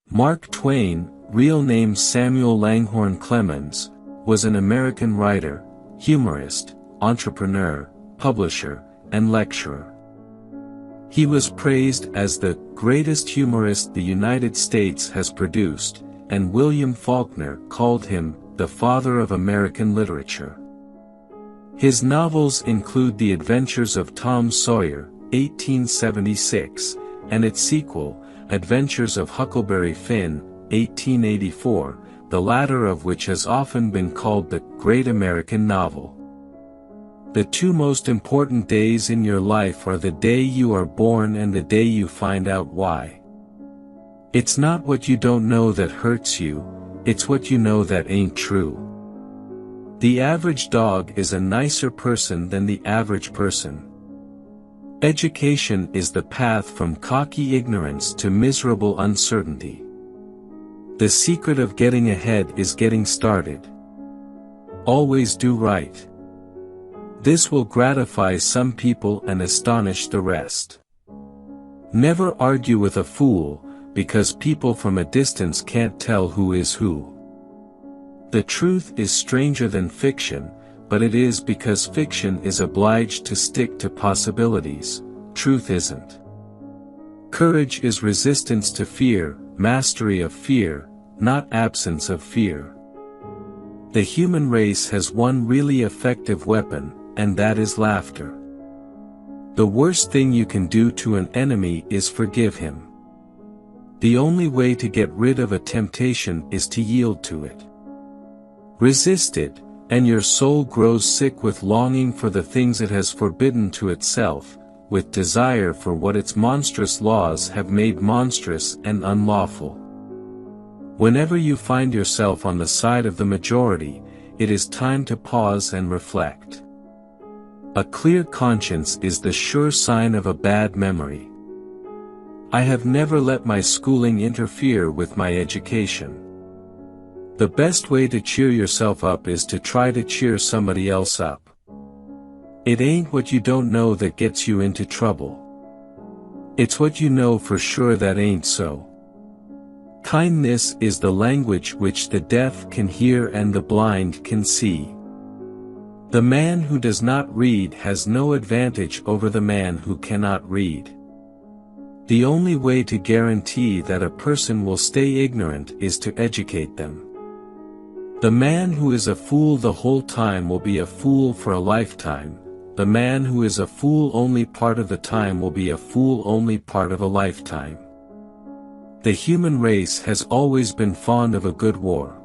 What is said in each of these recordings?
Mark Twain, real name Samuel Langhorne Clemens, was an American writer, humorist, entrepreneur, publisher, and lecturer. He was praised as the greatest humorist the United States has produced, and William Faulkner called him the father of American literature. His novels include The Adventures of Tom Sawyer, 1876, and its sequel, Adventures of Huckleberry Finn, 1884, the latter of which has often been called the Great American Novel. The two most important days in your life are the day you are born and the day you find out why. It's not what you don't know that hurts you, it's what you know that ain't true. The average dog is a nicer person than the average person. Education is the path from cocky ignorance to miserable uncertainty. The secret of getting ahead is getting started. Always do right. This will gratify some people and astonish the rest. Never argue with a fool, because people from a distance can't tell who is who. The truth is stranger than fiction, but it is because fiction is obliged to stick to possibilities, truth isn't. Courage is resistance to fear, mastery of fear, not absence of fear. The human race has one really effective weapon, and that is laughter. The worst thing you can do to an enemy is forgive him. The only way to get rid of a temptation is to yield to it. Resist it, and your soul grows sick with longing for the things it has forbidden to itself, with desire for what its monstrous laws have made monstrous and unlawful. Whenever you find yourself on the side of the majority, it is time to pause and reflect. A clear conscience is the sure sign of a bad memory. I have never let my schooling interfere with my education. The best way to cheer yourself up is to try to cheer somebody else up. It ain't what you don't know that gets you into trouble. It's what you know for sure that ain't so. Kindness is the language which the deaf can hear and the blind can see. The man who does not read has no advantage over the man who cannot read. The only way to guarantee that a person will stay ignorant is to educate them. The man who is a fool the whole time will be a fool for a lifetime. The man who is a fool only part of the time will be a fool only part of a lifetime. The human race has always been fond of a good war.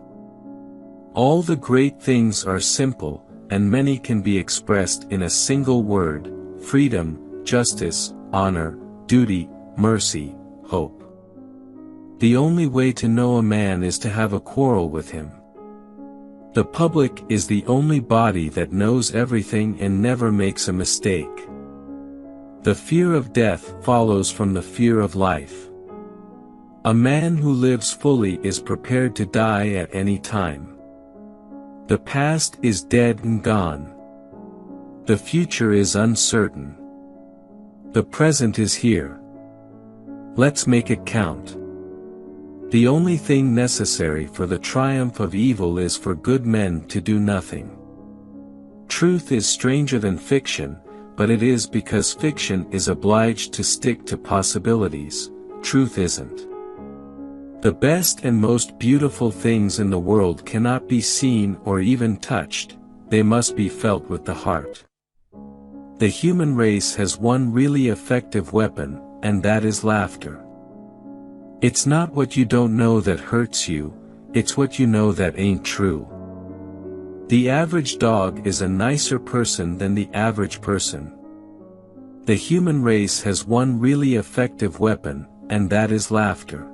All the great things are simple, and many can be expressed in a single word: freedom, justice, honor, duty, mercy, hope. The only way to know a man is to have a quarrel with him. The public is the only body that knows everything and never makes a mistake. The fear of death follows from the fear of life. A man who lives fully is prepared to die at any time. The past is dead and gone. The future is uncertain. The present is here. Let's make it count. The only thing necessary for the triumph of evil is for good men to do nothing. Truth is stranger than fiction, but it is because fiction is obliged to stick to possibilities, truth isn't. The best and most beautiful things in the world cannot be seen or even touched, they must be felt with the heart. The human race has one really effective weapon, and that is laughter. It's not what you don't know that hurts you, it's what you know that ain't true. The average dog is a nicer person than the average person. The human race has one really effective weapon, and that is laughter.